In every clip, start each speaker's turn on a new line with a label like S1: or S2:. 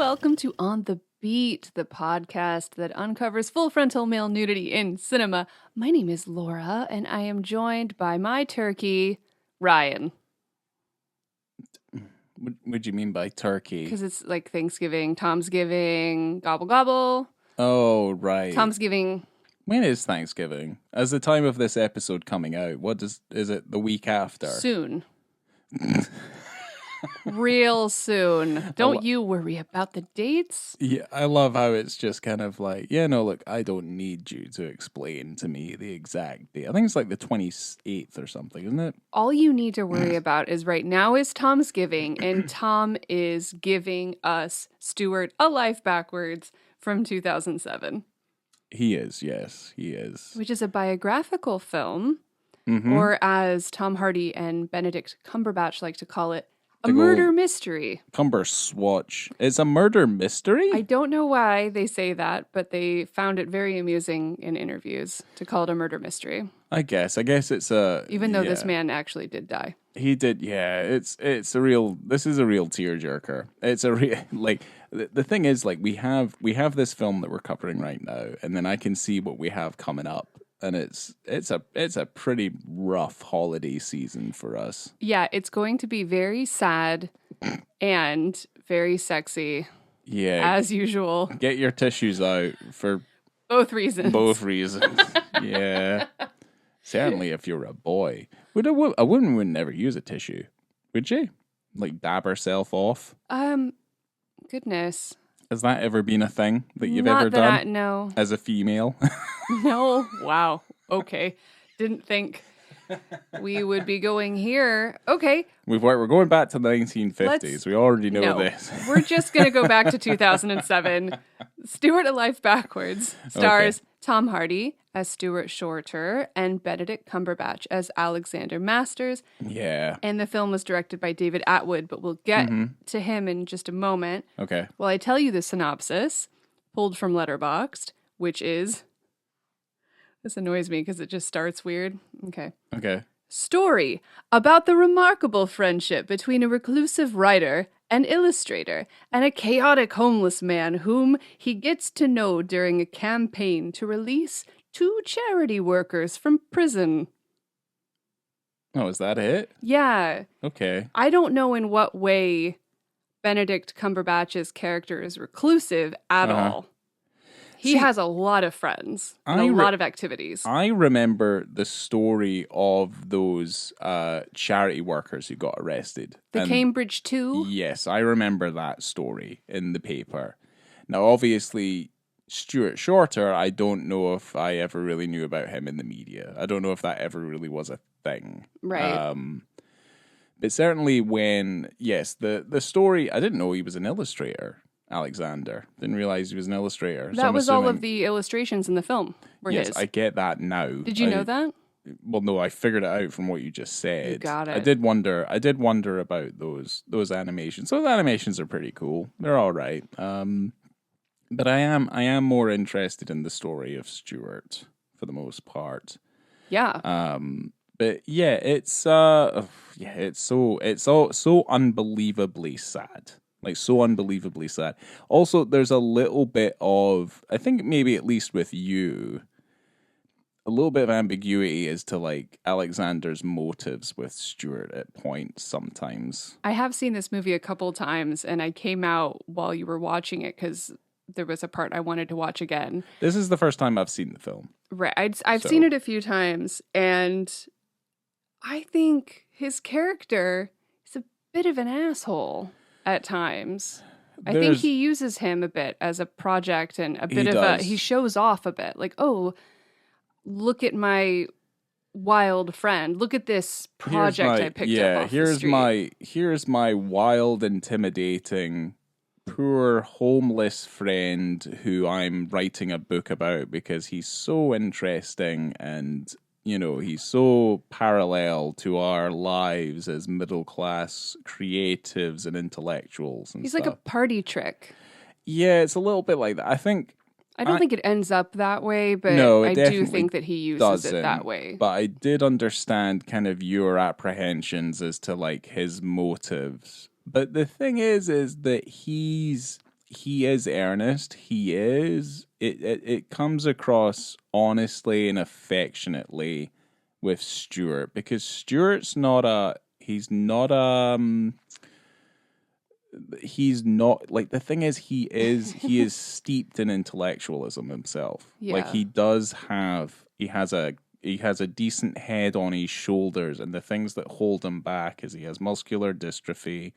S1: welcome to On the Beat, the podcast that uncovers full frontal male nudity in cinema. My name is Laura, and I am joined by my turkey, Ryan.
S2: What do you mean by turkey?
S1: Because it's like Thanksgiving, Tomsgiving, gobble gobble.
S2: Oh, right.
S1: Tomsgiving.
S2: When is Thanksgiving? As the time of this episode coming out, is it the week after?
S1: Soon. Real soon. Don't you worry about the dates.
S2: Yeah, I love how it's just kind of like, look, I don't need you to explain to me the exact date. I think it's like the 28th or something, isn't it?
S1: All you need to worry about is right now is Tomsgiving, and Tom is giving us, Stuart, A Life Backwards from 2007.
S2: He is, yes, he is.
S1: Which is a biographical film,
S2: Mm-hmm.
S1: or as Tom Hardy and Benedict Cumberbatch like to call it, a murder mystery.
S2: Cumber Swatch. It's a murder mystery?
S1: I don't know why they say that, but they found it very amusing in interviews to call it a murder mystery.
S2: I guess it's a...
S1: Even though this man actually did die.
S2: He did, yeah. This is a real tearjerker. It's a real, like, the thing is, like, we have this film that we're covering right now, and then I can see what we have coming up. And it's a pretty rough holiday season for us.
S1: Yeah, it's going to be very sad and very sexy.
S2: Yeah.
S1: As usual.
S2: Get your tissues out for
S1: both reasons.
S2: Yeah. Certainly if you're a boy. A woman would never use a tissue, would she? Like dab herself off?
S1: Goodness.
S2: Has that ever been a thing that you've
S1: Not
S2: ever
S1: that
S2: done?
S1: No.
S2: As a female?
S1: No. Wow. Okay. Didn't think we would be going here. Okay.
S2: We're going back to the 1950s. We already know this.
S1: We're just going to go back to 2007. Stuart, A Life Backwards stars Tom Hardy as Stuart Shorter and Benedict Cumberbatch as Alexander Masters.
S2: Yeah.
S1: And the film was directed by David Attwood, but we'll get to him in just a moment.
S2: Okay.
S1: Well, I tell you the synopsis, pulled from Letterboxd, which is... This annoys me because it just starts weird. Okay. Story about the remarkable friendship between a reclusive writer and illustrator and a chaotic homeless man whom he gets to know during a campaign to release 2 charity workers from prison.
S2: Oh, is that it?
S1: Yeah.
S2: Okay.
S1: I don't know in what way Benedict Cumberbatch's character is reclusive at all. He has a lot of friends and a lot of activities.
S2: I remember the story of those charity workers who got arrested.
S1: The Cambridge 2?
S2: Yes, I remember that story in the paper. Now, obviously, Stuart Shorter, I don't know if I ever really knew about him in the media. I don't know if that ever really was a thing.
S1: Right.
S2: But certainly the story, I didn't know he was an illustrator. Alexander. Didn't realize he was an illustrator.
S1: That was all of the illustrations in the film were his.
S2: Yes, I get that now.
S1: Did you know that?
S2: Well, no, I figured it out from what you just said.
S1: You got it.
S2: I did wonder about those animations. Those animations are pretty cool. They're all right. But I am more interested in the story of Stuart for the most part.
S1: Yeah.
S2: But yeah, it's so unbelievably sad. Like, so unbelievably sad. Also, there's a little bit of, I think maybe at least with you, a little bit of ambiguity as to, like, Alexander's motives with Stuart at points sometimes.
S1: I have seen this movie a couple times, and I came out while you were watching it because there was a part I wanted to watch again.
S2: This is the first time I've seen the film.
S1: Right. I've seen it a few times, and I think his character is a bit of an asshole. At times. I think he uses him a bit as a project and a bit he shows off a bit. Like, oh, look at my wild friend. Look at this project I picked up off the street.
S2: Here's my wild, intimidating, poor, homeless friend who I'm writing a book about because he's so interesting and... he's so parallel to our lives as middle-class creatives and intellectuals and
S1: He's
S2: stuff.
S1: like a party trick.
S2: Yeah, it's a little bit like that.
S1: I don't think it ends up that way, but I do think that he uses it that way.
S2: But I did understand kind of your apprehensions as to, like, his motives. But the thing is that he's he is earnest. He is. It comes across honestly and affectionately with Stuart, because Stuart's not a. He's not he's not like, the thing is he is steeped in intellectualism himself.
S1: Yeah.
S2: Like he has a decent head on his shoulders, and the things that hold him back is he has muscular dystrophy,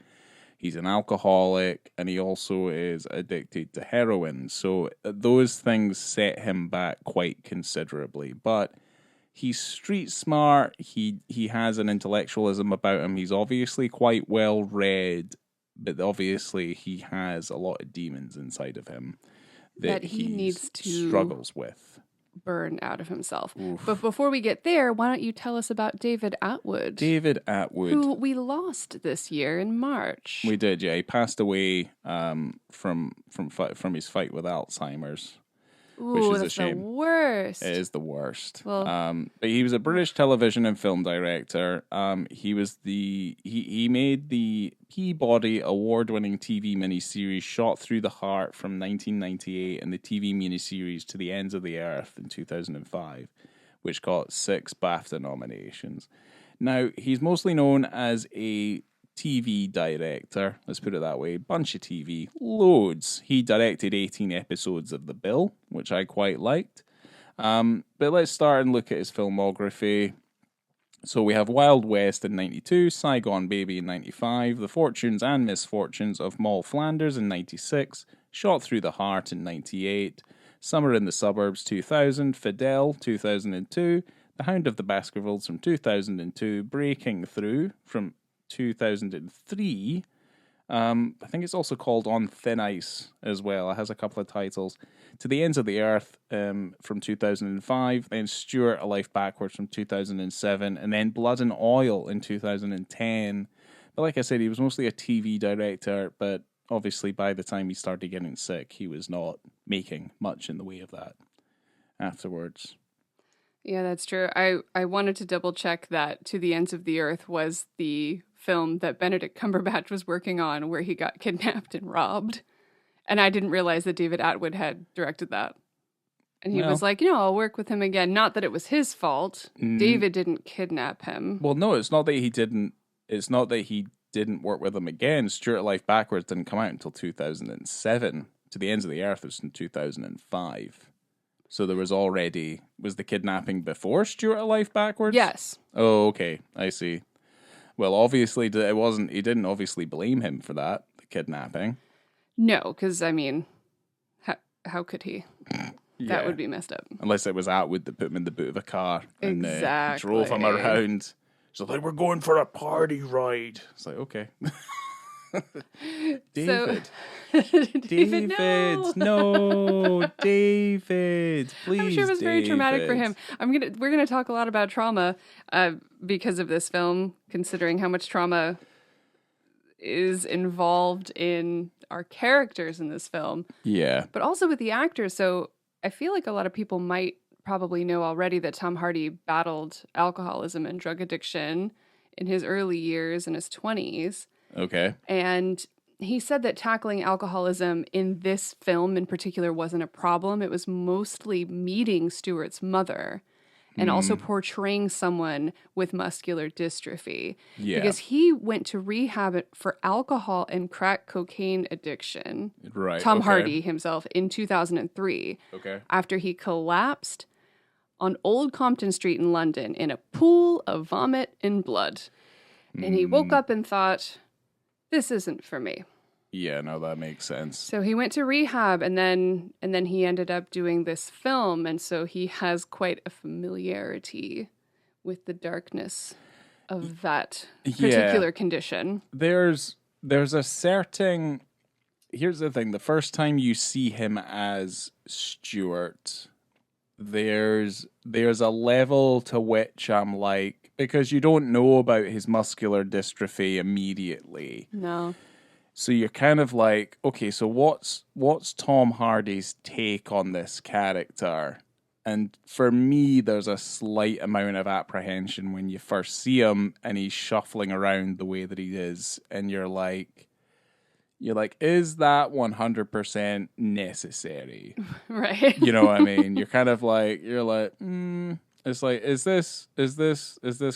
S2: he's an alcoholic, and he also is addicted to heroin. So those things set him back quite considerably. But he's street smart, he has an intellectualism about him, he's obviously quite well read, but obviously he has a lot of demons inside of him that he needs to struggles with.
S1: Burn out of himself.
S2: Oof.
S1: But before we get there, why don't you tell us about David Attwood?
S2: David Attwood.
S1: Who we lost this year in March.
S2: We did, yeah. He passed away from his fight with Alzheimer's.
S1: Ooh,
S2: which is
S1: that's
S2: a shame.
S1: The worst.
S2: It is the worst.
S1: Well,
S2: but he was a British television and film director. He made the Peabody award-winning TV miniseries Shot Through the Heart from 1998 and the TV miniseries To the Ends of the Earth in 2005, which got 6 BAFTA nominations. Now, he's mostly known as a TV director, let's put it that way. Bunch of TV, loads. He directed 18 episodes of The Bill, which I quite liked. But let's start and look at his filmography. So we have Wild West in 92, Saigon Baby in 95, The Fortunes and Misfortunes of Moll Flanders in 96, Shot Through the Heart in 98, Summer in the Suburbs 2000, Fidel 2002, The Hound of the Baskervilles from 2002, Breaking Through from 2003. I think it's also called On Thin Ice as well. It has a couple of titles. To the Ends of the Earth from 2005, then Stuart, A Life Backwards from 2007, and then Blood and Oil in 2010. But like I said, he was mostly a TV director, but obviously by the time he started getting sick, he was not making much in the way of that afterwards.
S1: Yeah, that's true. I wanted to double check that To the Ends of the Earth was the film that Benedict Cumberbatch was working on where he got kidnapped and robbed. And I didn't realize that David Attwood had directed that. And he was like, I'll work with him again. Not that it was his fault. David didn't kidnap him.
S2: Well, no, it's not that he didn't. It's not that he didn't work with him again. Stuart Life Backwards didn't come out until 2007. To the Ends of the Earth was in 2005. So there was the kidnapping before Stuart Life Backwards?
S1: Yes.
S2: Oh, okay. I see. Well, obviously it wasn't, he didn't obviously blame him for that, the kidnapping.
S1: No, because, I mean, how could he? That would be messed up.
S2: Unless it was Attwood that put him in the boot of a car and
S1: exactly.
S2: drove him around. So like, we're going for a party ride. It's like, okay. David.
S1: David,
S2: no, David, please.
S1: I'm sure it was very traumatic for him. We're gonna talk a lot about trauma because of this film, considering how much trauma is involved in our characters in this film.
S2: Yeah,
S1: but also with the actors. So I feel like a lot of people might probably know already that Tom Hardy battled alcoholism and drug addiction in his early years, in his 20s.
S2: Okay.
S1: And he said that tackling alcoholism in this film in particular wasn't a problem. It was mostly meeting Stuart's mother and also portraying someone with muscular dystrophy. Yeah. Because he went to rehab for alcohol and crack cocaine addiction.
S2: Right.
S1: Tom Hardy himself in 2003.
S2: Okay.
S1: After he collapsed on Old Compton Street in London in a pool of vomit and blood. And he woke up and thought, this isn't for me.
S2: Yeah, no, that makes sense.
S1: So he went to rehab and then he ended up doing this film. And so he has quite a familiarity with the darkness of that particular condition.
S2: There's a certain, here's the thing. The first time you see him as Stuart, there's a level to which I'm like, because you don't know about his muscular dystrophy immediately.
S1: No.
S2: So you're kind of like, okay, so what's Tom Hardy's take on this character? And for me, there's a slight amount of apprehension when you first see him and he's shuffling around the way that he is. And you're like, you're like, is that 100% necessary?
S1: Right.
S2: You know what I mean? You're kind of like, it's like, is this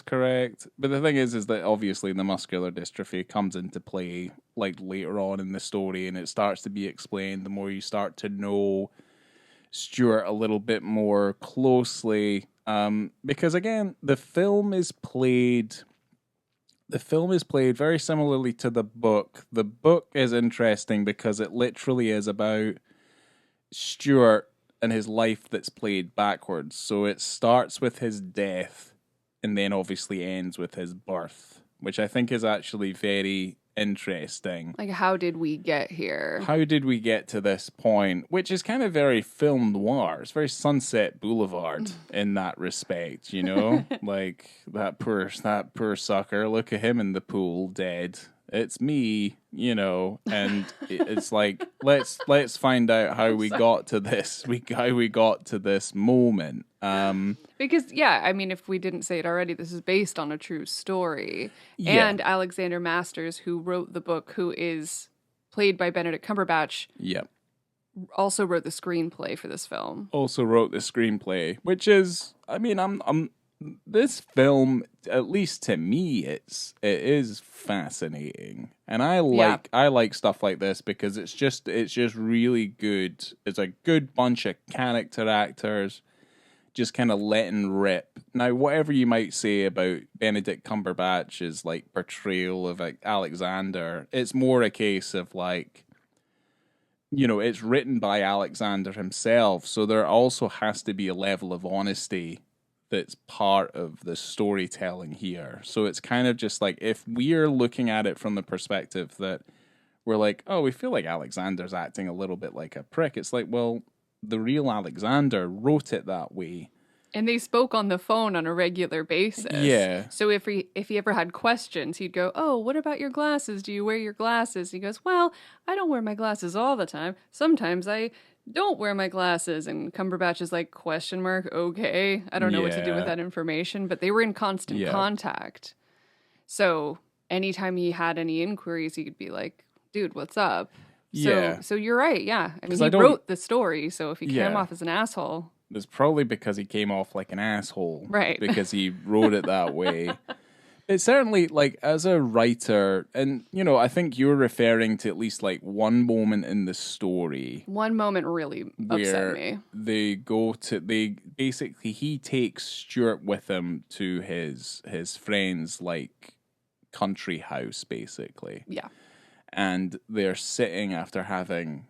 S2: correct? But the thing is that obviously the muscular dystrophy comes into play like later on in the story, and it starts to be explained the more you start to know Stuart a little bit more closely. Because again, the film is played very similarly to the book. The book is interesting because it literally is about Stuart and his life that's played backwards. So it starts with his death and then obviously ends with his birth, which I think is actually very interesting.
S1: Like, how did we get here?
S2: How did we get to this point? Which is kind of very film noir. It's very Sunset Boulevard in that respect, you know? Like that poor sucker. Look at him in the pool, dead. It's me, you know, and it's like let's find out how we got to this. How we got to this moment.
S1: Because I mean, if we didn't say it already, this is based on a true story.
S2: Yeah.
S1: And Alexander Masters, who wrote the book, who is played by Benedict Cumberbatch, also wrote the screenplay for this film.
S2: Which is, I mean, this film, at least to me, it is fascinating, and I like stuff like this because it's just really good. It's a good bunch of character actors just kind of letting rip. Now, whatever you might say about Benedict Cumberbatch's like portrayal of like Alexander, it's more a case of like, you know, it's written by Alexander himself, so there also has to be a level of honesty that's part of the storytelling here. So it's kind of just like, if we're looking at it from the perspective that we're like, oh, we feel like Alexander's acting a little bit like a prick, it's like, well, the real Alexander wrote it that way.
S1: And they spoke on the phone on a regular basis.
S2: Yeah.
S1: So if he ever had questions, he'd go, oh, what about your glasses? Do you wear your glasses? He goes, well, I don't wear my glasses all the time. Sometimes I don't wear my glasses. And Cumberbatch is like, ? Okay. I don't know what to do with that information. But they were in constant contact. So anytime he had any inquiries, he could be like, dude, what's up? So you're right. Yeah. I mean, he wrote the story. So if he came off as an asshole,
S2: it's probably because he came off like an asshole.
S1: Right.
S2: Because he wrote it that way. It's certainly, like, as a writer, and, you know, I think you're referring to at least, like, one moment in the story.
S1: One moment really upset me.
S2: He takes Stuart with him to his friend's, like, country house, basically.
S1: Yeah.
S2: And they're sitting after having,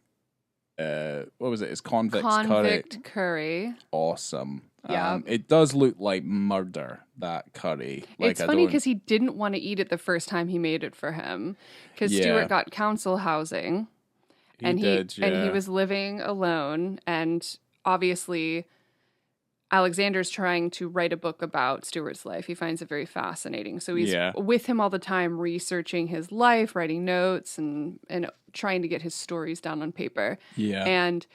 S2: what was it? His convict
S1: curry.
S2: Awesome.
S1: Yeah.
S2: It does look like murder, that curry. Like,
S1: it's funny because he didn't want to eat it the first time he made it for him. Because Stuart got council housing. And he was living alone. And obviously, Alexander's trying to write a book about Stuart's life. He finds it very fascinating. So he's with him all the time, researching his life, writing notes, and trying to get his stories down on paper.
S2: Yeah.
S1: And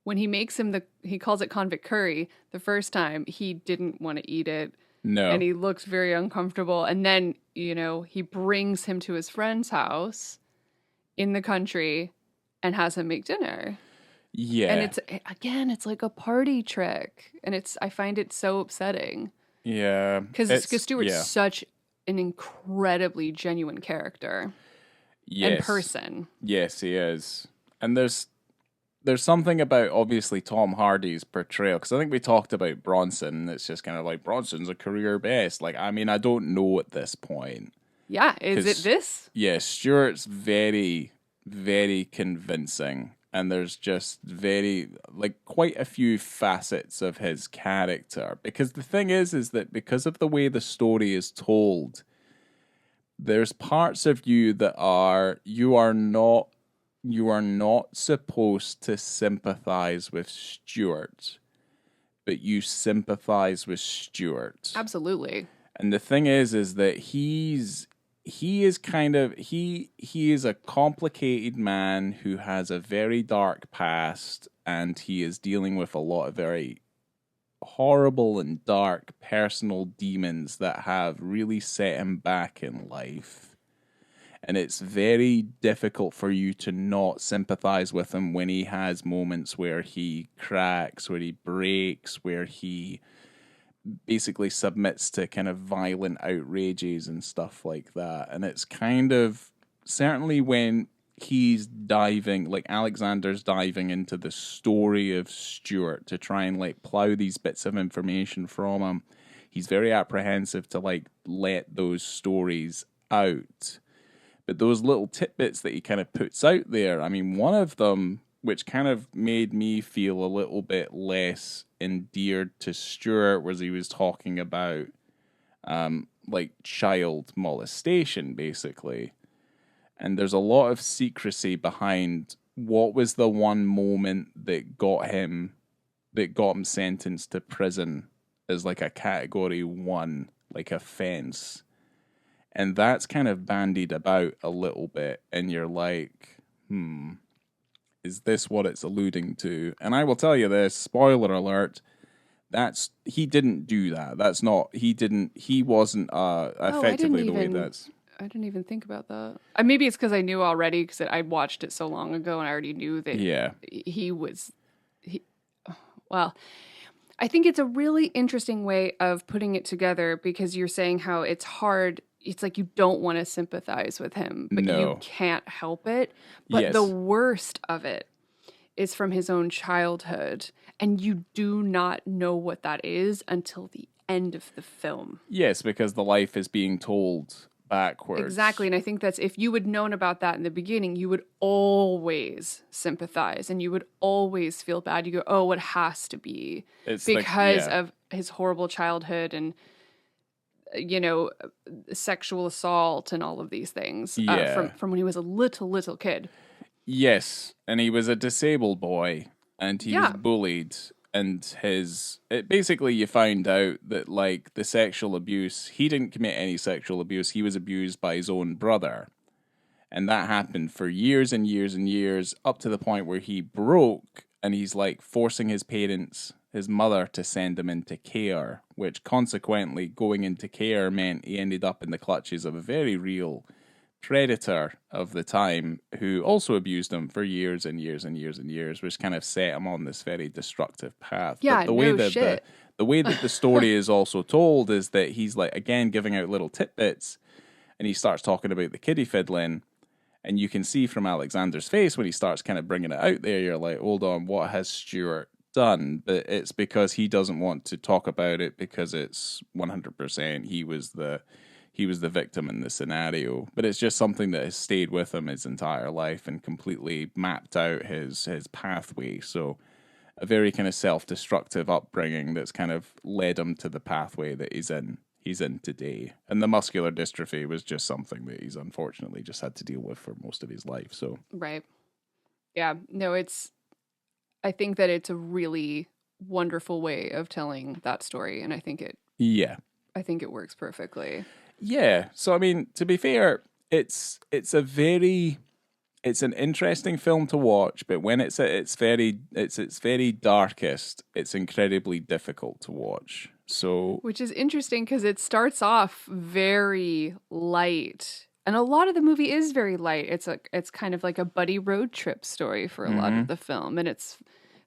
S1: when he makes him he calls it convict curry, the first time he didn't want to eat it.
S2: No.
S1: And he looks very uncomfortable. And then, you know, he brings him to his friend's house in the country and has him make dinner.
S2: Yeah.
S1: And it's like a party trick. And I find it so upsetting.
S2: Yeah.
S1: Because Stuart's such an incredibly genuine character.
S2: Yes.
S1: And person.
S2: Yes, he is. And there's something about, obviously, Tom Hardy's portrayal, because I think we talked about Bronson. It's just kind of like, Bronson's a career best. Like, I mean, I don't know at this point.
S1: Yeah, is it this?
S2: Yeah, Stuart's very, very convincing. And there's just quite a few facets of his character. Because the thing is that because of the way the story is told, there's parts of you that you are not supposed to sympathize with Stuart, but you sympathize with Stuart.
S1: Absolutely.
S2: And the thing is that he is a complicated man who has a very dark past, and he is dealing with a lot of very horrible and dark personal demons that have really set him back in life. And it's very difficult for you to not sympathize with him when he has moments where he cracks, where he breaks, where he basically submits to kind of violent outrages and stuff like that. And it's kind of, certainly when he's diving, like Alexander's diving into the story of Stuart to try and like plow these bits of information from him, he's very apprehensive to like let those stories out. But those little tidbits that he kind of puts out there, I mean, one of them, which kind of made me feel a little bit less endeared to Stuart, was he was talking about like child molestation, basically. And there's a lot of secrecy behind what was the one moment that got him sentenced to prison as like a category 1 like offense. And that's kind of bandied about a little bit, and you're like, is this what it's alluding to? And I will tell you this, spoiler alert, he didn't do that. He wasn't effectively the way that's...
S1: I didn't even think about that. Maybe it's because I knew already, because I watched it so long ago and I already knew that well, I think it's a really interesting way of putting it together, because you're saying how it's hard. It's like you don't want to sympathize with him, but you can't help it. But the worst of it is from his own childhood, and you do not know what that is until the end of the film.
S2: Yes, because the life is being told backwards.
S1: Exactly, and I think that's, if you had known about that in the beginning, you would always sympathize, and you would always feel bad. You go, oh, it has to be because of his horrible childhood and sexual assault and all of these things from when he was a little kid.
S2: Yes, and he was a disabled boy, and he was bullied, and basically you find out that like the sexual abuse, he didn't commit any sexual abuse, he was abused by his own brother. And that happened for years and years and years, up to the point where he broke, and he's like forcing his mother to send him into care, which consequently going into care meant he ended up in the clutches of a very real predator of the time who also abused him for years and years and years and years, which kind of set him on this very destructive path.
S1: Yeah,
S2: but the way that the story is also told is that he's like, again, giving out little tidbits, and he starts talking about the kiddie fiddling, and you can see from Alexander's face when he starts kind of bringing it out there, you're like, hold on, what has Stuart done? But it's because he doesn't want to talk about it, because it's 100% he was the victim in the scenario. But it's just something that has stayed with him his entire life and completely mapped out his pathway. So a very kind of self-destructive upbringing that's kind of led him to the pathway that he's in today. And the muscular dystrophy was just something that he's unfortunately just had to deal with for most of his life. So
S1: right. Yeah. No, I think that it's a really wonderful way of telling that story, and I think it works perfectly.
S2: Yeah. So I mean, to be fair, it's an interesting film to watch, but when it's at its very darkest, it's incredibly difficult to watch. So,
S1: which is interesting because it starts off very light, and a lot of the movie is very light. It's kind of like a buddy road trip story for a lot of the film, and it's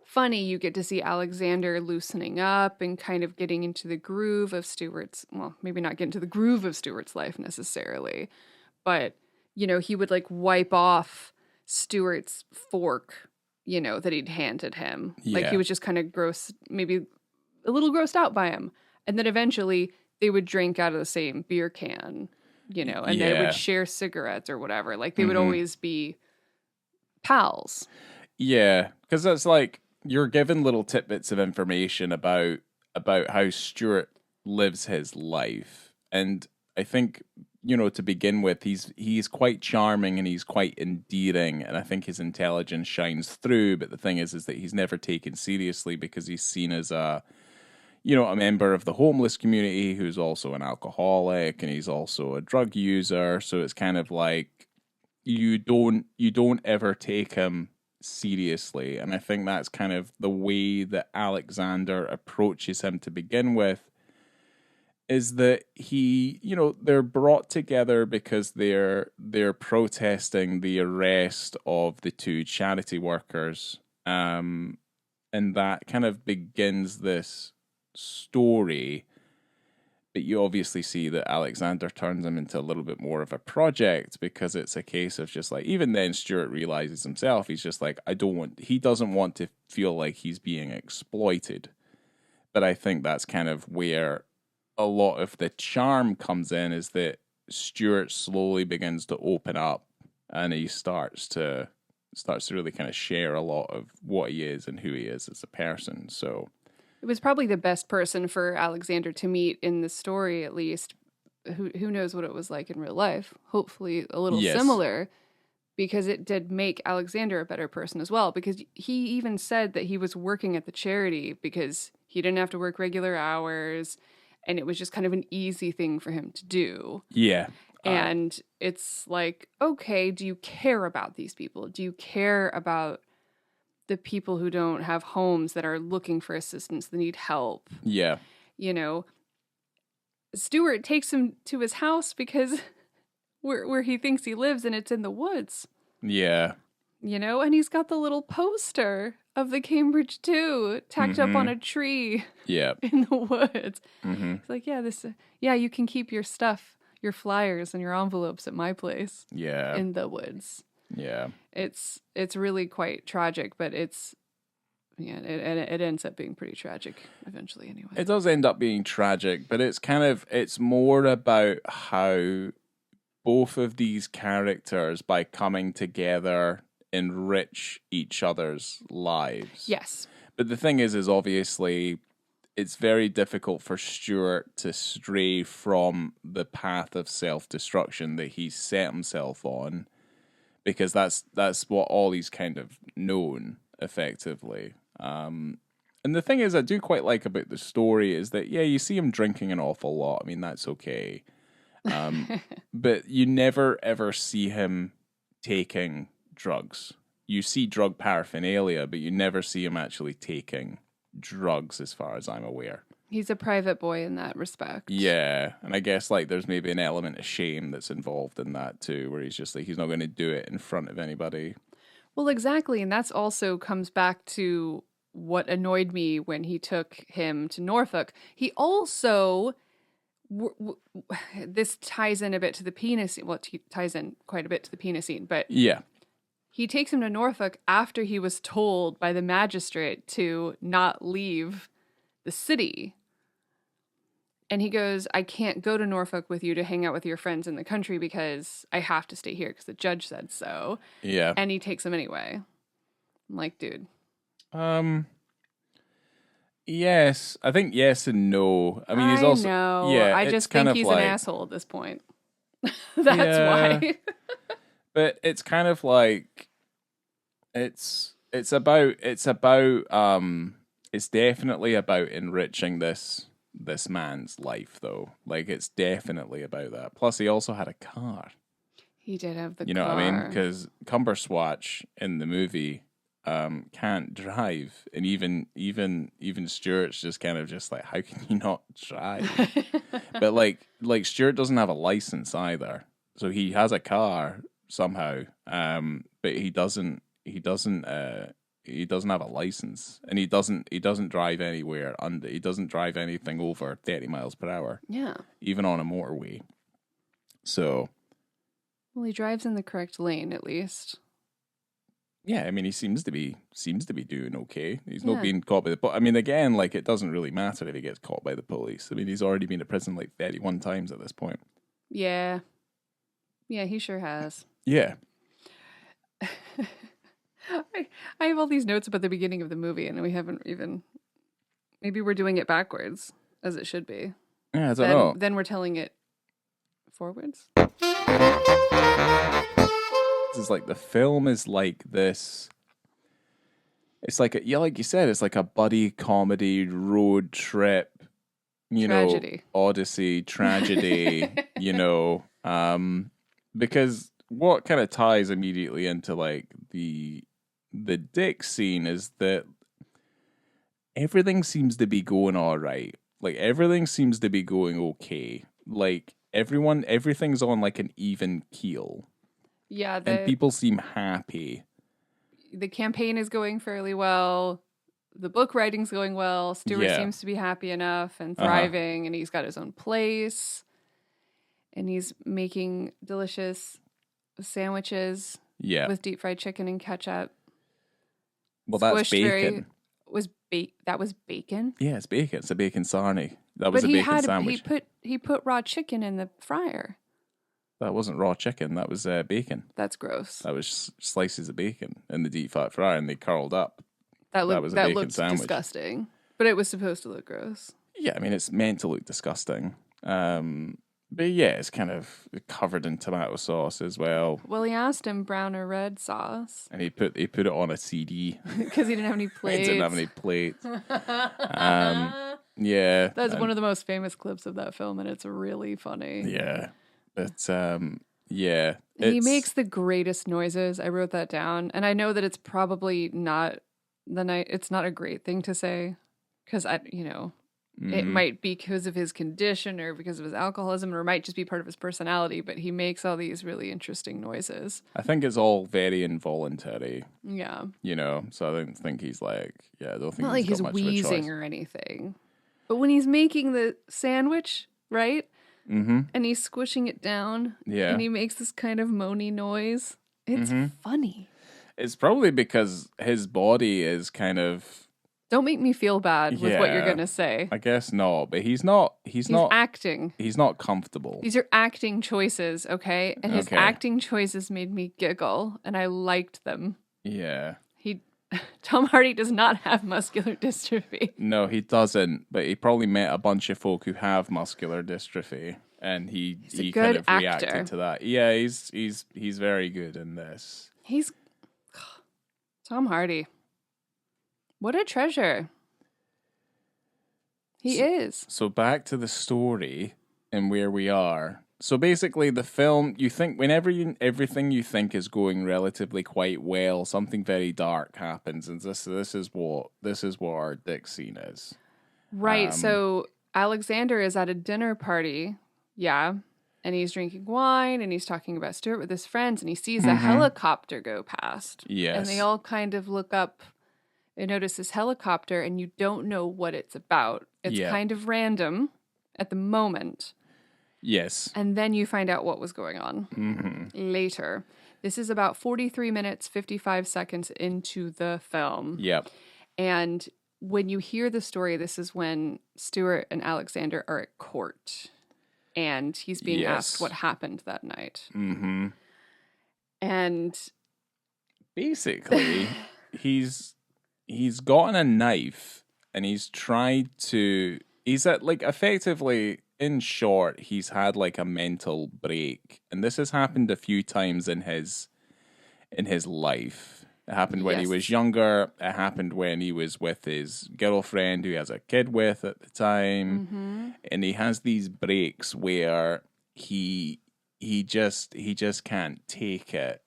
S1: funny. You get to see Alexander loosening up and kind of getting into the groove of Stuart's, well, maybe not get into the groove of Stuart's life necessarily, but he would like wipe off Stuart's fork, that he'd handed him. Yeah. Like he was just kind of gross, maybe a little grossed out by him. And then eventually they would drink out of the same beer can, and they would share cigarettes or whatever. Like they would always be pals.
S2: Yeah, because that's like, you're given little tidbits of information about how Stuart lives his life. And I think, to begin with, he's quite charming and he's quite endearing, and I think his intelligence shines through. But the thing is that he's never taken seriously because he's seen as a member of the homeless community who's also an alcoholic, and he's also a drug user. So it's kind of like you don't ever take him seriously. And I think that's kind of the way that Alexander approaches him to begin with. is that they're brought together because they're protesting the arrest of the two charity workers, and that kind of begins this story. But you obviously see that Alexander turns him into a little bit more of a project, because it's a case of just like, even then Stuart realizes himself, he's just like, he doesn't want to feel like he's being exploited. But I think that's kind of where a lot of the charm comes in, is that Stuart slowly begins to open up, and he starts to really kind of share a lot of what he is and who he is as a person. So
S1: it was probably the best person for Alexander to meet in the story, at least. Who knows what it was like in real life? Hopefully a little similar, because it did make Alexander a better person as well. Because he even said that he was working at the charity because he didn't have to work regular hours, and it was just kind of an easy thing for him to do.
S2: Yeah.
S1: And it's like, okay, do you care about these people? Do you care about the people who don't have homes, that are looking for assistance, that need help?
S2: Yeah.
S1: Stuart takes him to his house because where he thinks he lives, and it's in the woods.
S2: Yeah.
S1: And he's got the little poster of the Cambridge 2 tacked up on a tree.
S2: Yeah.
S1: In the woods.
S2: Mm-hmm.
S1: It's like, you can keep your stuff, your flyers and your envelopes at my place.
S2: Yeah.
S1: In the woods.
S2: Yeah.
S1: It's really quite tragic, but it ends up being pretty tragic eventually anyway.
S2: It does end up being tragic, but it's more about how both of these characters, by coming together, enrich each other's lives.
S1: Yes.
S2: But the thing is obviously it's very difficult for Stuart to stray from the path of self-destruction that he's set himself on, because that's what all he's kind of known, effectively. And the thing is, I do quite like about the story is that, you see him drinking an awful lot. I mean, that's okay. But you never, ever see him taking drugs. You see drug paraphernalia, but you never see him actually taking drugs, as far as I'm aware.
S1: He's a private boy in that respect.
S2: Yeah, and I guess like there's maybe an element of shame that's involved in that too, where he's just like, he's not going to do it in front of anybody.
S1: Well, exactly, and that's also comes back to what annoyed me when he took him to Norfolk. He also, this ties in a bit to the penis scene. Well, it ties in quite a bit to the penis scene, but
S2: yeah.
S1: He takes him to Norfolk after he was told by the magistrate to not leave the city. And he goes, I can't go to Norfolk with you to hang out with your friends in the country because I have to stay here because the judge said so.
S2: Yeah.
S1: And he takes him anyway. I'm like, dude.
S2: Yes. I think yes and no. I mean, he's also...
S1: know.
S2: Yeah,
S1: I just think he's an asshole at this point. That's why.
S2: But it's kind of like... It's definitely about enriching this man's life, though. Like, it's definitely about that. Plus, he also had a car.
S1: He did have the car.
S2: You know what I mean? Because Cumberswatch in the movie can't drive, and even Stuart's just kind of just like, how can you not drive? But like Stuart doesn't have a license either, so he has a car somehow, but he doesn't have a license, and he doesn't drive anywhere he doesn't drive anything over 30 miles per hour. Yeah. Even on a motorway. So.
S1: Well, he drives in the correct lane, at least.
S2: Yeah, I mean, he seems to be doing okay. He's not being caught by the police. I mean, again, like, it doesn't really matter if he gets caught by the police. I mean, he's already been to prison like 31 times at this point.
S1: Yeah. Yeah, he sure has.
S2: Yeah.
S1: I have all these notes about the beginning of the movie, and we haven't even... Maybe we're doing it backwards, as it should be.
S2: Yeah, I don't know.
S1: Then we're telling it forwards.
S2: It's like the film is like this. It's like like you said, it's like a buddy comedy road trip, tragedy. Odyssey, tragedy, because what kind of ties immediately into like the Dick scene is that everything seems to be going all right. Like, everything seems to be going okay. Like, everything's on, like, an even keel.
S1: Yeah.
S2: And people seem happy.
S1: The campaign is going fairly well. The book writing's going well. Stuart seems to be happy enough and thriving, and he's got his own place. And he's making delicious sandwiches with deep fried chicken and ketchup.
S2: Well, that's bacon.
S1: That was bacon?
S2: Yeah, it's bacon. It's a bacon sarnie. That was a bacon sandwich.
S1: He put raw chicken in the fryer.
S2: That wasn't raw chicken. That was bacon.
S1: That's gross.
S2: That was slices of bacon in the deep fat fryer, and they curled up.
S1: That looked disgusting. But it was supposed to look gross.
S2: Yeah, I mean, it's meant to look disgusting. But yeah, it's kind of covered in tomato sauce as well.
S1: Well, he asked him brown or red sauce.
S2: And he put it on a CD.
S1: Because he didn't have any plates.
S2: He didn't have any plates. Yeah.
S1: That's one of the most famous clips of that film, and it's really funny.
S2: Yeah. But, yeah.
S1: He makes the greatest noises. I wrote that down. And I know that it's probably not it's not a great thing to say. Because, it might be because of his condition or because of his alcoholism, or it might just be part of his personality, but he makes all these really interesting noises.
S2: I think it's all very involuntary.
S1: Yeah.
S2: So I don't think he's like, I don't think
S1: not like he's wheezing or anything. But when he's making the sandwich, right?
S2: Mm-hmm.
S1: And he's squishing it down.
S2: Yeah.
S1: And he makes this kind of moany noise. It's funny.
S2: It's probably because his body is kind of...
S1: Don't make me feel bad with what you're going to say.
S2: I guess not, but he's not
S1: acting.
S2: He's not comfortable.
S1: These are acting choices, okay? And his acting choices made me giggle, and I liked them.
S2: Yeah.
S1: Tom Hardy does not have muscular dystrophy.
S2: No, he doesn't, but he probably met a bunch of folk who have muscular dystrophy, and he kind of reacted to that. Yeah, he's very good in this.
S1: Tom Hardy. What a treasure. He is.
S2: So back to the story and where we are. So basically the film, you think everything you think is going relatively quite well, something very dark happens, and this is what our Dick scene is.
S1: Right. So Alexander is at a dinner party. Yeah. And he's drinking wine and he's talking about Stuart with his friends, and he sees a helicopter go past.
S2: Yes.
S1: And they all kind of look up. They notice this helicopter, and you don't know what it's about. It's kind of random at the moment.
S2: Yes.
S1: And then you find out what was going on later. This is about 43 minutes, 55 seconds into the film.
S2: Yep.
S1: And when you hear the story, this is when Stuart and Alexander are at court. And he's being asked what happened that night. Mm-hmm. And
S2: basically, he's gotten a knife and he's effectively, in short, he's had like a mental break. And this has happened a few times in his life. It happened when he was younger. It happened when he was with his girlfriend who he has a kid with at the time. Mm-hmm. And he has these breaks where he just can't take it.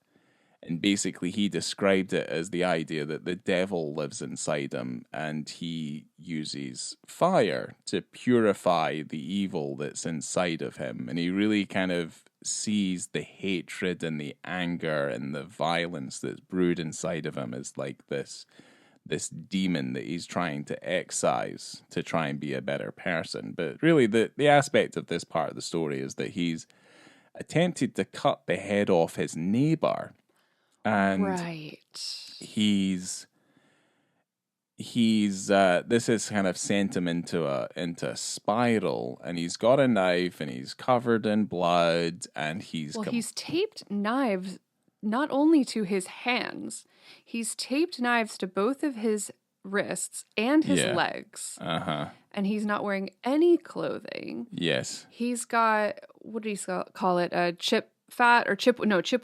S2: And basically, he described it as the idea that the devil lives inside him, and he uses fire to purify the evil that's inside of him. And he really kind of sees the hatred and the anger and the violence that's brewed inside of him as like this demon that he's trying to excise to try and be a better person. But really, the aspect of this part of the story is that he's attempted to cut the head off his neighbor. And he's this has kind of sent him into a spiral, and he's got a knife and he's covered in blood, and he's
S1: taped knives not only to his hands, he's taped knives to both of his wrists and his legs. And he's not wearing any clothing.
S2: Yes.
S1: He's got, what did he call it? Chip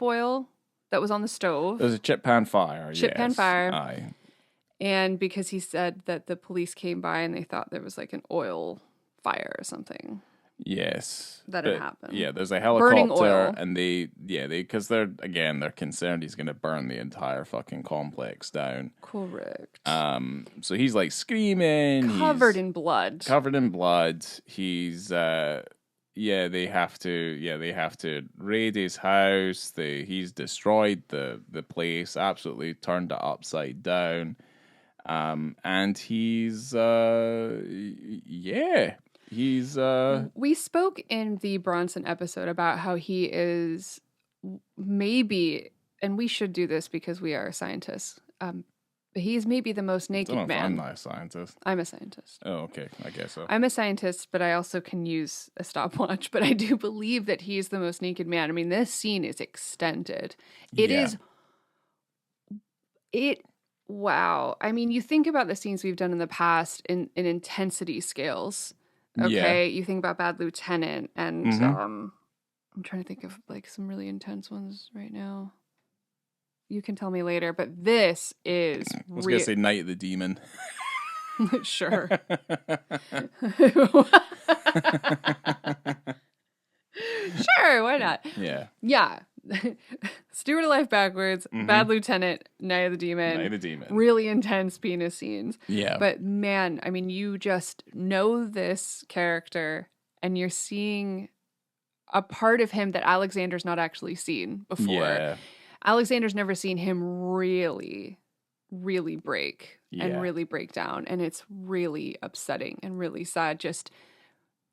S1: oil. That was on the stove.
S2: It was a chip pan fire.
S1: Pan fire.
S2: Aye.
S1: And because he said that the police came by and they thought there was like an oil fire or something.
S2: Yes.
S1: that it happened.
S2: Yeah, there's a
S1: Burning
S2: helicopter,
S1: oil.
S2: and because they're concerned he's going to burn the entire fucking complex down.
S1: Correct.
S2: So he's like screaming.
S1: Covered in blood.
S2: Covered in blood. He's, they have to raid his house. He's destroyed the place, absolutely turned it upside down. And he's,
S1: We spoke in the Bronson episode about how he is maybe, and we should do this because we are scientists, but he's maybe the most naked man.
S2: I'm not a scientist.
S1: I'm a scientist.
S2: Oh, okay. I guess so.
S1: I'm a scientist, but I also can use a stopwatch. But I do believe that he's the most naked man. I mean, this scene is extended. Wow. I mean, you think about the scenes we've done in the past in intensity scales. Okay, you think about Bad Lieutenant, and I'm trying to think of like some really intense ones right now. You can tell me later, but this is.
S2: I was gonna say Night of the Demon.
S1: Sure. Sure, why not? Yeah. Stuart Alive Backwards, Bad Lieutenant, Night of the Demon. Really intense penis scenes.
S2: Yeah.
S1: But man, I mean, you just know this character and you're seeing a part of him that Alexander's not actually seen before.
S2: Yeah.
S1: Alexander's never seen him really, really break and really break down. And it's really upsetting and really sad just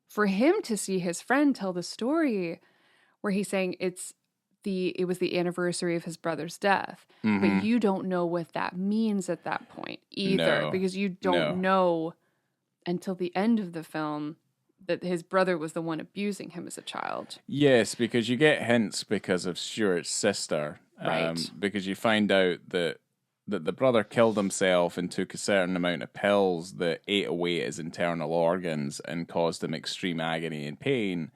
S1: for him to see his friend tell the story where he's saying it was the anniversary of his brother's death. But you don't know what that means at that point either, because you don't know until the end of the film that his brother was the one abusing him as a child.
S2: Yes, because you get hints because of Stuart's sister.
S1: Right.
S2: Because you find out that the brother killed himself and took a certain amount of pills that ate away at his internal organs and caused him extreme agony and pain,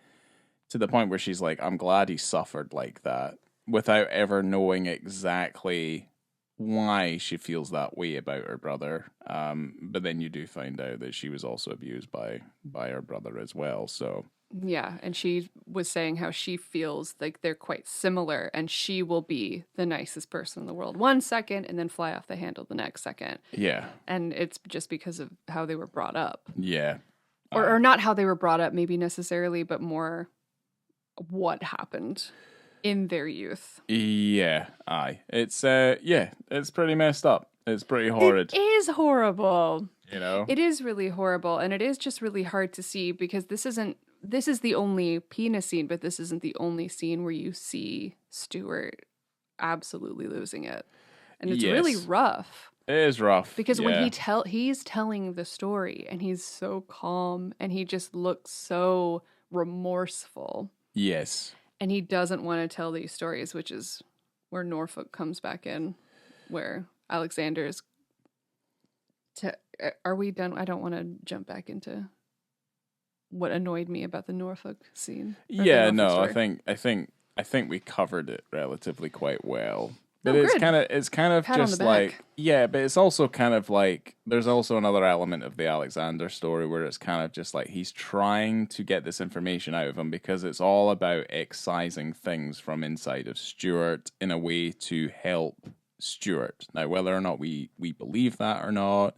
S2: to the point where she's like, I'm glad he suffered like that, without ever knowing exactly why she feels that way about her brother. But then you do find out that she was also abused by her brother as well. So
S1: yeah, and she was saying how she feels like they're quite similar, and she will be the nicest person in the world 1 second and then fly off the handle the next second.
S2: Yeah.
S1: And it's just because of how they were brought up.
S2: Yeah.
S1: Or not how they were brought up maybe necessarily, but more what happened in their youth.
S2: Yeah, aye. It's it's pretty messed up. It's pretty horrid.
S1: It is horrible.
S2: You know?
S1: It is really horrible, and it is just really hard to see because this is the only penis scene, but this isn't the only scene where you see Stuart absolutely losing it. And it's really rough.
S2: It is rough.
S1: Because when he's telling the story and he's so calm and he just looks so remorseful.
S2: Yes.
S1: And he doesn't want to tell these stories, which is where Norfolk comes back in, where Alexander's... Are we done? I don't want to jump back into what annoyed me about the Norfolk scene.
S2: Yeah, no, story. I think we covered it relatively quite well. But it's kind of
S1: Pat
S2: just like, yeah, but it's also kind of like, there's also another element of the Alexander story where it's kind of just like he's trying to get this information out of him because it's all about excising things from inside of Stuart in a way to help Stuart. Now, whether or not we believe that or not,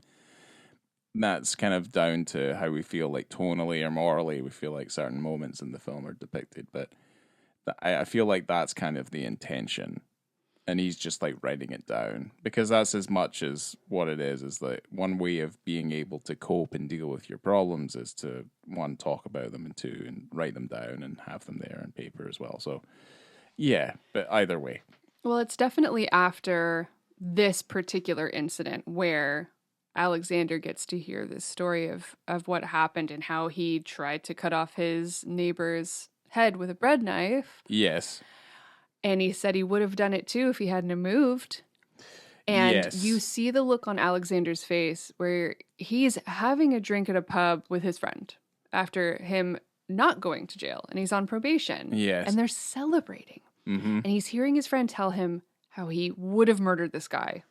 S2: that's kind of down to how we feel like tonally or morally we feel like certain moments in the film are depicted. But I feel like that's kind of the intention. And he's just like writing it down because that's as much as what it is like one way of being able to cope and deal with your problems is to, one, talk about them, and two, and write them down and have them there on paper as well. So, yeah, but either way.
S1: Well, it's definitely after this particular incident where Alexander gets to hear this story of what happened and how he tried to cut off his neighbor's head with a bread knife.
S2: Yes.
S1: And he said he would have done it too if he hadn't moved. And you see the look on Alexander's face where he's having a drink at a pub with his friend after him not going to jail. And he's on probation.
S2: Yes.
S1: And they're celebrating.
S2: Mm-hmm.
S1: And he's hearing his friend tell him how he would have murdered this guy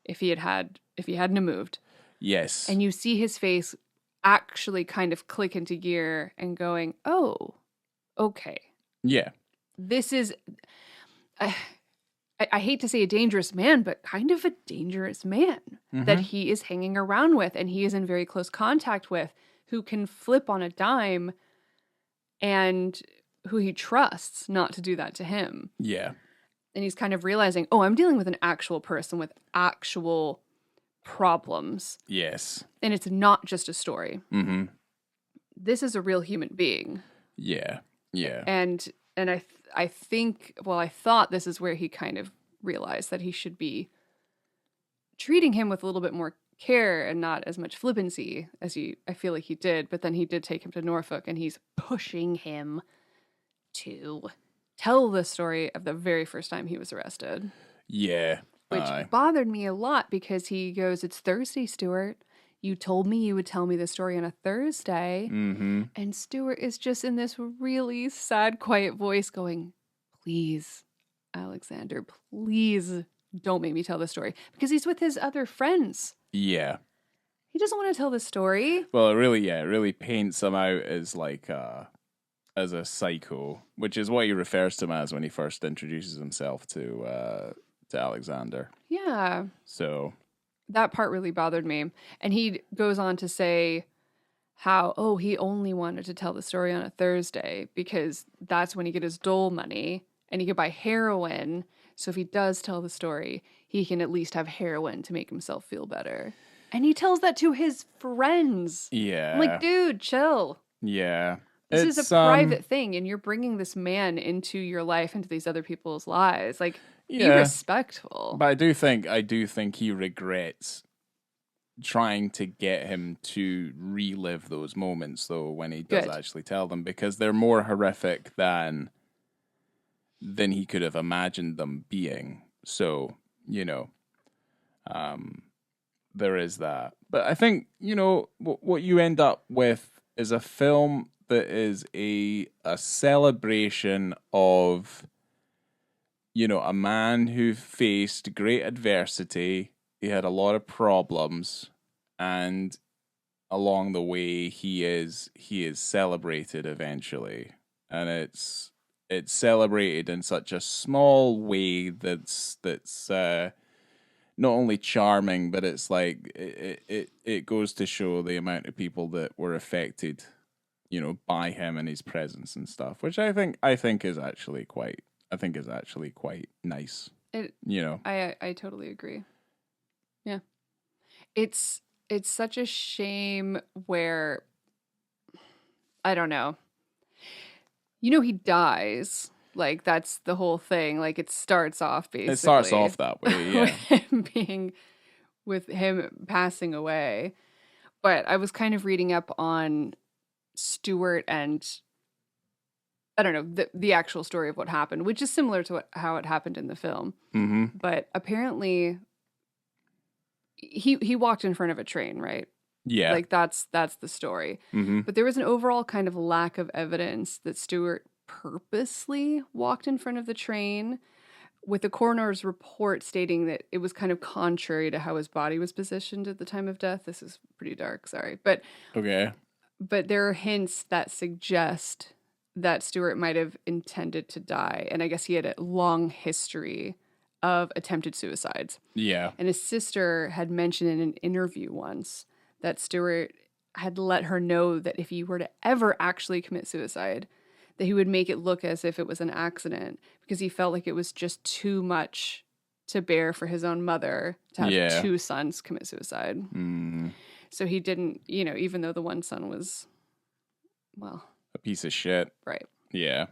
S1: if he hadn't moved.
S2: Yes.
S1: And you see his face actually kind of click into gear and going, oh, okay.
S2: Yeah.
S1: This is, I hate to say a dangerous man, but kind of a dangerous man that he is hanging around with and he is in very close contact with, who can flip on a dime and who he trusts not to do that to him.
S2: Yeah.
S1: And he's kind of realizing, oh, I'm dealing with an actual person with actual problems.
S2: Yes.
S1: And it's not just a story.
S2: Mm-hmm.
S1: This is a real human being.
S2: Yeah. Yeah.
S1: And I think, well, I thought this is where he kind of realized that he should be treating him with a little bit more care and not as much flippancy as I feel like he did. But then he did take him to Norfolk and he's pushing him to tell the story of the very first time he was arrested.
S2: Yeah.
S1: Which bothered me a lot because he goes, it's Thursday, Stuart. You told me you would tell me the story on a Thursday.
S2: Mm-hmm.
S1: And Stuart is just in this really sad, quiet voice going, please, Alexander, please don't make me tell the story. Because he's with his other friends.
S2: Yeah.
S1: He doesn't want to tell the story.
S2: Well, it really paints him out as like as a psycho, which is what he refers to him as when he first introduces himself to Alexander.
S1: Yeah.
S2: So
S1: that part really bothered me. And he goes on to say how, oh, he only wanted to tell the story on a Thursday because that's when he get his dole money and he could buy heroin. So if he does tell the story, he can at least have heroin to make himself feel better. And he tells that to his friends.
S2: Yeah.
S1: I'm like, dude, chill.
S2: Yeah.
S1: This is a private thing, and you're bringing this man into your life, into these other people's lives. Like, be respectful.
S2: But I do think he regrets trying to get him to relive those moments, though, when he does actually tell them, because they're more horrific than he could have imagined them being. So, there is that. But I think, what you end up with is a film that is a celebration of, a man who faced great adversity. He had a lot of problems, and along the way, he is celebrated eventually, and it's celebrated in such a small way that's not only charming, but it's like it goes to show the amount of people that were affected, by him and his presence and stuff, which I think is actually quite nice.
S1: I totally agree. Yeah. It's such a shame where, I don't know. He dies. Like, that's the whole thing. Like, it starts off basically.
S2: It starts off that way, yeah.
S1: with him passing away. But I was kind of reading up on Stuart and, I don't know, the actual story of what happened, which is similar to how it happened in the film.
S2: Mm-hmm.
S1: But apparently, he walked in front of a train, right?
S2: Yeah.
S1: Like, that's the story.
S2: Mm-hmm.
S1: But there was an overall kind of lack of evidence that Stuart purposely walked in front of the train, with the coroner's report stating that it was kind of contrary to how his body was positioned at the time of death. This is pretty dark, sorry. But
S2: okay.
S1: But there are hints that suggest that Stuart might have intended to die. And I guess he had a long history of attempted suicides.
S2: Yeah.
S1: And his sister had mentioned in an interview once that Stuart had let her know that if he were to ever actually commit suicide, that he would make it look as if it was an accident, because he felt like it was just too much to bear for his own mother to have two sons commit suicide.
S2: Mm.
S1: So he didn't, even though the one son was, well,
S2: a piece of shit.
S1: Right.
S2: Yeah.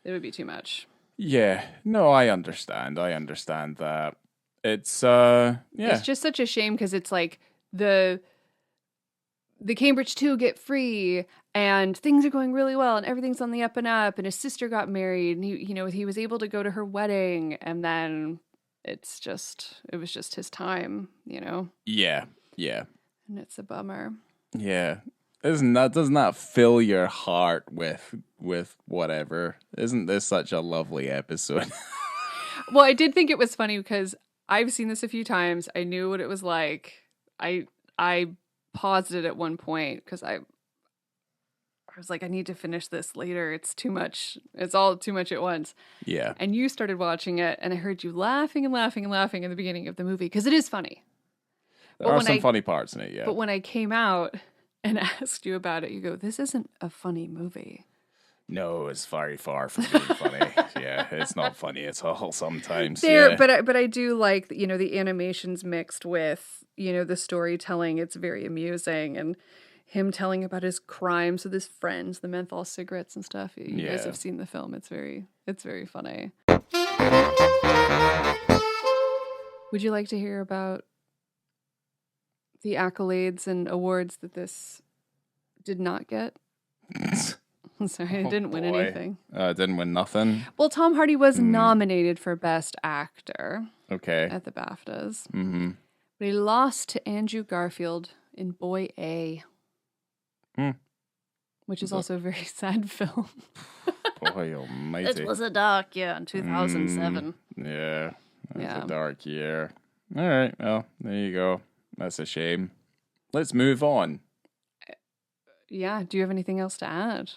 S1: It would be too much.
S2: Yeah. No, I understand that. It's
S1: It's just such a shame, because it's like the Cambridge 2 get free and things are going really well and everything's on the up and up, and his sister got married and he was able to go to her wedding, and then it was just his time,
S2: Yeah. Yeah.
S1: And it's a bummer.
S2: Yeah. Doesn't that fill your heart with whatever? Isn't this such a lovely episode?
S1: Well, I did think it was funny because I've seen this a few times. I knew what it was like. I paused it at one point because I was like, I need to finish this later. It's too much. It's all too much at once.
S2: Yeah.
S1: And you started watching it, and I heard you laughing and laughing and laughing in the beginning of the movie because it is funny.
S2: There are some funny parts in it, yeah.
S1: But when I came out and asked you about it, you go, this isn't a funny movie.
S2: No, it's very far from being funny. Yeah, it's not funny at all sometimes.
S1: But I do like, the animations mixed with, the storytelling. It's very amusing. And him telling about his crimes with his friends, the menthol cigarettes and stuff. You guys have seen the film. It's very funny. Would you like to hear about the accolades and awards that this did not get? I'm sorry, it didn't win anything.
S2: It didn't win nothing?
S1: Well, Tom Hardy was nominated for Best Actor.
S2: Okay.
S1: At the BAFTAs.
S2: Mm-hmm.
S1: But he lost to Andrew Garfield in Boy A. Which is also a very sad film.
S2: Boy almighty.
S1: It was a dark year in 2007.
S2: Yeah. That's a dark year. All right. Well, there you go. That's a shame. Let's move on.
S1: Yeah. Do you have anything else to add?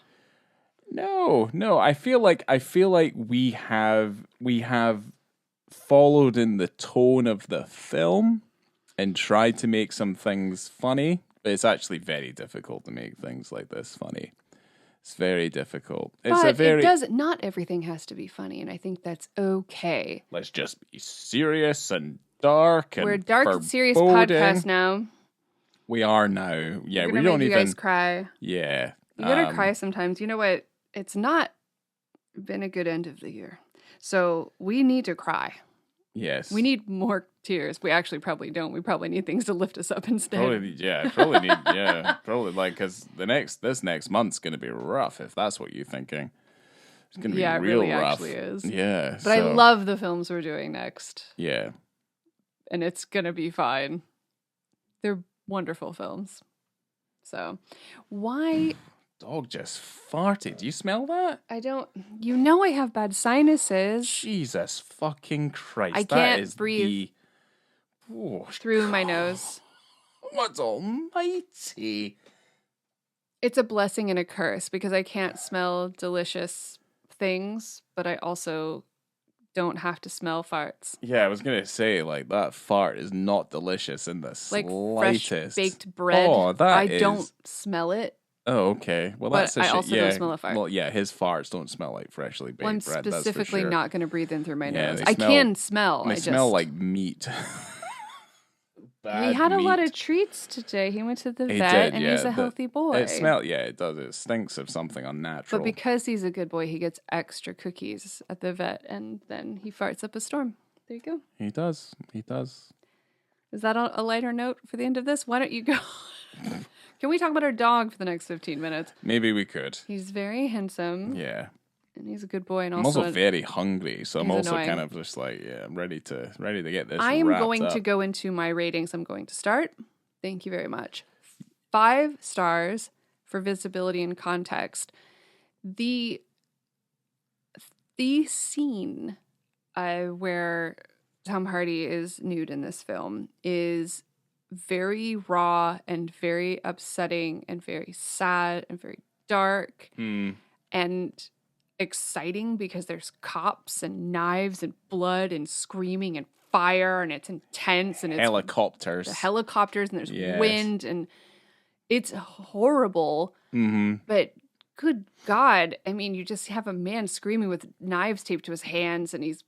S2: No. I feel like we have followed in the tone of the film and tried to make some things funny. But it's actually very difficult to make things like this funny. It's very difficult.
S1: Not everything has to be funny, and I think that's okay.
S2: Let's just be serious and dark.
S1: We're a dark and serious podcast now.
S2: We are now. Yeah,
S1: we don't even. You guys cry.
S2: Yeah,
S1: you gotta cry sometimes. You know what? It's not been a good end of the year, so we need to cry.
S2: Yes,
S1: we need more tears. We actually probably don't. We probably need things to lift us up instead.
S2: Probably like because this next month's gonna be rough if that's what you're thinking. It's gonna be real
S1: really
S2: rough.
S1: Actually is.
S2: Yeah,
S1: but I love the films we're doing next.
S2: Yeah,
S1: and it's gonna be fine. They're wonderful films. So, why?
S2: Dog just farted. Do you smell that?
S1: I don't. I have bad sinuses.
S2: Jesus fucking Christ!
S1: I can't breathe through my nose.
S2: What's almighty?
S1: It's a blessing and a curse because I can't smell delicious things, but I also don't have to smell farts.
S2: Yeah, I was gonna say like that fart is not delicious in the slightest.
S1: Fresh baked bread.
S2: Oh, I
S1: don't smell it.
S2: Oh, okay. Well,
S1: that's I also don't smell a fart.
S2: Well, yeah, his farts don't smell like freshly baked bread.
S1: I'm specifically not going to breathe in through my nose.
S2: I
S1: can smell.
S2: They smell like meat.
S1: He had a lot of treats today. He went to the vet, and he's a healthy boy.
S2: It does. It stinks of something unnatural.
S1: But because he's a good boy, he gets extra cookies at the vet, and then he farts up a storm. There you go.
S2: He does.
S1: Is that a lighter note for the end of this? Why don't you go? Can we talk about our dog for the next 15 minutes?
S2: Maybe we could.
S1: He's very handsome.
S2: Yeah.
S1: And he's a good boy. And
S2: I'm also very hungry, so I'm also
S1: annoying.
S2: kind of just like, I'm ready to get this.
S1: I am going to go into my ratings. I'm going to start. Thank you very much. 5 stars for visibility and context. The scene where Tom Hardy is nude in this film is very raw and very upsetting and very sad and very dark and exciting because there's cops and knives and blood and screaming and fire and it's intense and it's
S2: helicopters
S1: and there's wind and it's horrible. But good God, I mean, you just have a man screaming with knives taped to his hands and he's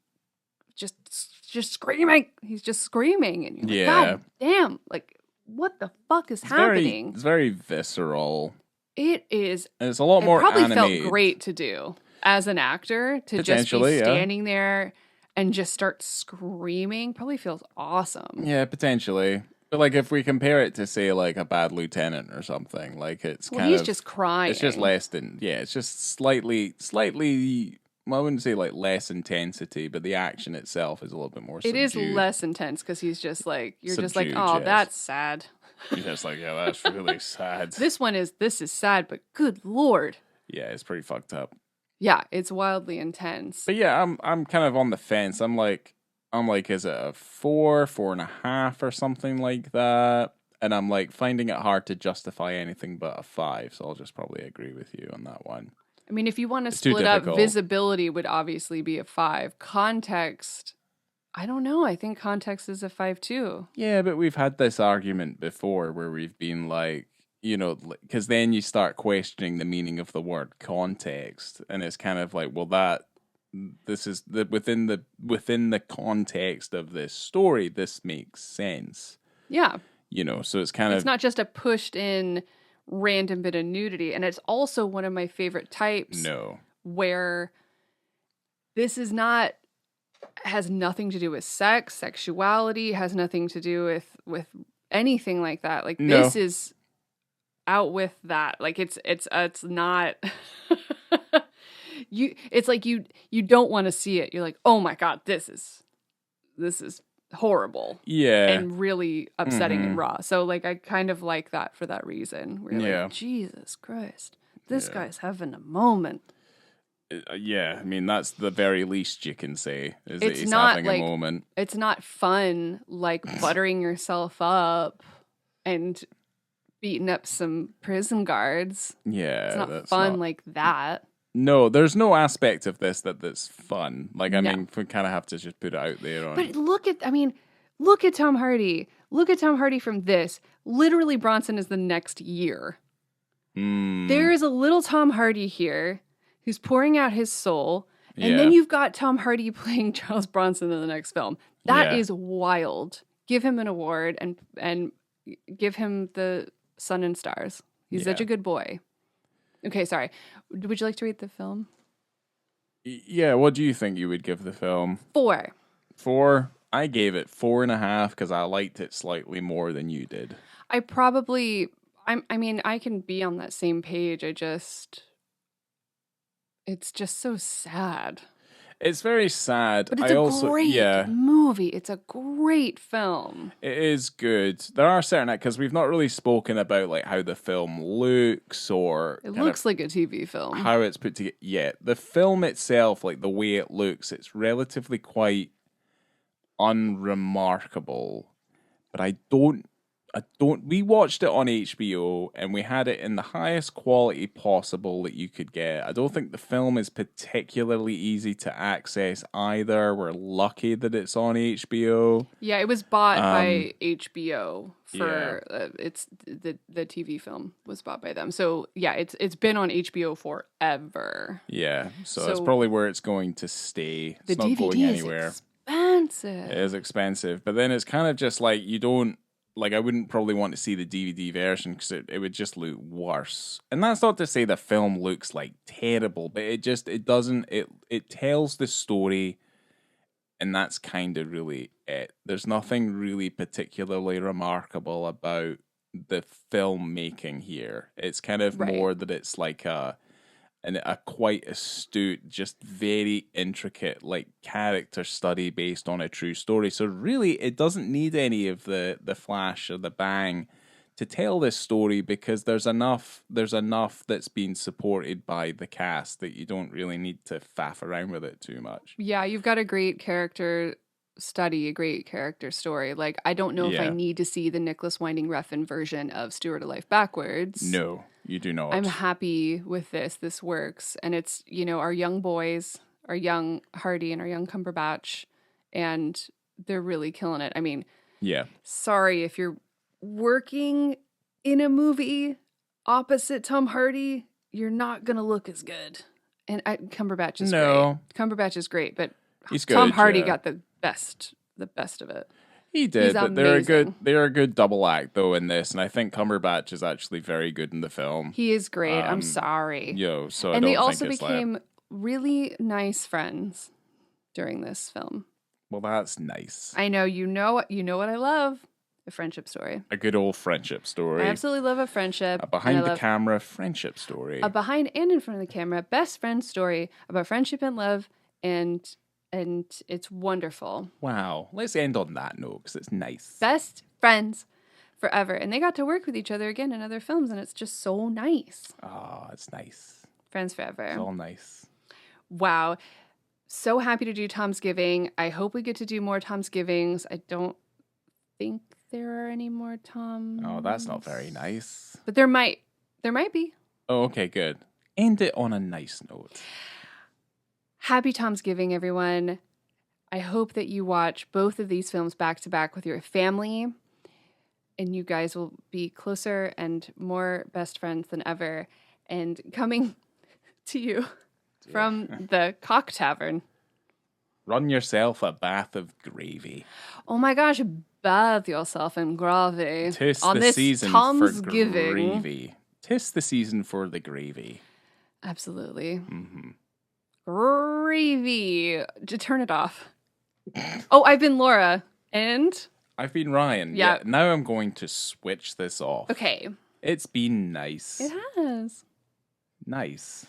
S1: just screaming. He's just screaming. And you're like, God damn, like, what the fuck is happening?
S2: It's very visceral.
S1: It is.
S2: And it's a lot more
S1: probably
S2: animated.
S1: Felt great to do as an actor to just be standing there and just start screaming. Probably feels awesome.
S2: Yeah, potentially. But like if we compare it to say like a Bad Lieutenant or something, like it's
S1: he's just crying.
S2: It's just less than it's just slightly. Well, I wouldn't say like less intensity, but the action itself is a little bit more subdued.
S1: It is less intense because he's just like, just like, oh, that's sad.
S2: You're just like, yeah, that's really sad.
S1: This is sad, but good Lord.
S2: Yeah, it's pretty fucked up.
S1: Yeah, it's wildly intense.
S2: But yeah, I'm kind of on the fence. I'm like, is it a 4.5 or something like that? And I'm like finding it hard to justify anything but a 5. So I'll just probably agree with you on that one.
S1: I mean, if you want to split up, visibility would obviously be a 5. Context, I don't know. I think context is a 5 too.
S2: Yeah, but we've had this argument before where we've been like, because then you start questioning the meaning of the word context, and it's kind of like, well, this is within the context of this story, this makes sense.
S1: Yeah.
S2: So it's kind of...
S1: It's not just a pushed in random bit of nudity. And it's also one of my favorite types.
S2: No.
S1: Where this is not... has nothing to do with sex, sexuality, has nothing to do with anything like that. Like, this is out with that. Like, it's not... It's like you don't want to see it. You're like, oh my God, this is horrible.
S2: Yeah.
S1: And really upsetting and raw. So like I kind of like that for that reason. Where you're like, Jesus Christ, this guy's having a moment.
S2: Yeah, I mean that's the very least you can say is that he's having a moment.
S1: It's not fun like buttering yourself up and beating up some prison guards.
S2: Yeah.
S1: It's not fun like that.
S2: No, there's no aspect of this that's fun. Like, I mean, we kind of have to just put it out there.
S1: But look at Tom Hardy. Look at Tom Hardy from this. Literally, Bronson is the next year. There is a little Tom Hardy here who's pouring out his soul. And then you've got Tom Hardy playing Charles Bronson in the next film. That is wild. Give him an award and give him the Sun and Stars. He's such a good boy. Okay, sorry. Would you like to read the film?
S2: Yeah, what do you think you would give the film?
S1: 4.
S2: 4? I gave it 4.5 because I liked it slightly more than you did.
S1: I mean, I can be on that same page. It's just so sad.
S2: It's very sad.
S1: But it's a great movie. It's a great film.
S2: It is good. There are certain, because we've not really spoken about like how the film looks or...
S1: It looks like a TV film.
S2: How it's put together. Yeah, the film itself, like the way it looks, it's relatively quite unremarkable. But we watched it on HBO and we had it in the highest quality possible that you could get. I don't think the film is particularly easy to access either. We're lucky that it's on HBO.
S1: Yeah, it was bought by HBO for it's the TV film was bought by them. So yeah, it's been on HBO forever.
S2: Yeah, so it's probably where it's going to stay. It's not
S1: DVD
S2: going anywhere.
S1: Is expensive.
S2: It is expensive, but then it's kind of just like you don't. Like, I wouldn't probably want to see the DVD version because it would just look worse. And that's not to say the film looks, like, terrible, but it tells the story, and that's kind of really it. There's nothing really particularly remarkable about the filmmaking here. It's kind of more that it's like a quite astute, just very intricate, like character study based on a true story. So really, it doesn't need any of the flash or the bang to tell this story because there's enough that's been supported by the cast that you don't really need to faff around with it too much.
S1: Yeah, you've got a great character study, a great character story. Like, I don't know if I need to see the Nicholas Winding Refn version of Stuart: A Life Backwards.
S2: No. You do not.
S1: I'm happy with this. This works. And it's, our young boys, our young Hardy and our young Cumberbatch, and they're really killing it. I mean, sorry if you're working in a movie opposite Tom Hardy, you're not going to look as good. And Cumberbatch is great. Cumberbatch is great, but
S2: he's good,
S1: Tom Hardy got the best of it.
S2: He did, but they're a good double act though in this, and I think Cumberbatch is actually very good in the film.
S1: He is great. I'm sorry.
S2: And
S1: they also became really nice friends during this film.
S2: Well, that's nice.
S1: I know you know what I love. A friendship story.
S2: A good old friendship story.
S1: I absolutely love a friendship.
S2: A behind the camera friendship story.
S1: A behind and in front of the camera best friend story about friendship and love, and it's wonderful.
S2: Wow. Let's end on that note because it's nice.
S1: Best friends forever. And they got to work with each other again in other films, and it's just so nice.
S2: Oh, it's nice.
S1: Friends forever.
S2: It's all nice.
S1: Wow. So happy to do Tomsgiving. I hope we get to do more Tomsgivings. I don't think there are any more Toms.
S2: Oh, that's not very nice.
S1: But there might be.
S2: Oh, okay, good. End it on a nice note.
S1: Happy Tomsgiving, everyone. I hope that you watch both of these films back to back with your family, and you guys will be closer and more best friends than ever. And coming to you from the Cock Tavern.
S2: Run yourself a bath of gravy.
S1: Oh my gosh, bath yourself in gravy.
S2: Tis
S1: on
S2: the
S1: this
S2: season
S1: Tomsgiving.
S2: for gravy. Tis the season for the gravy.
S1: Absolutely.
S2: Mm-hmm.
S1: Gravy. Turn it off. Oh, I've been Laura. And?
S2: I've been Ryan.
S1: Yeah.
S2: Now I'm going to switch this off.
S1: Okay.
S2: It's been nice.
S1: It has.
S2: Nice.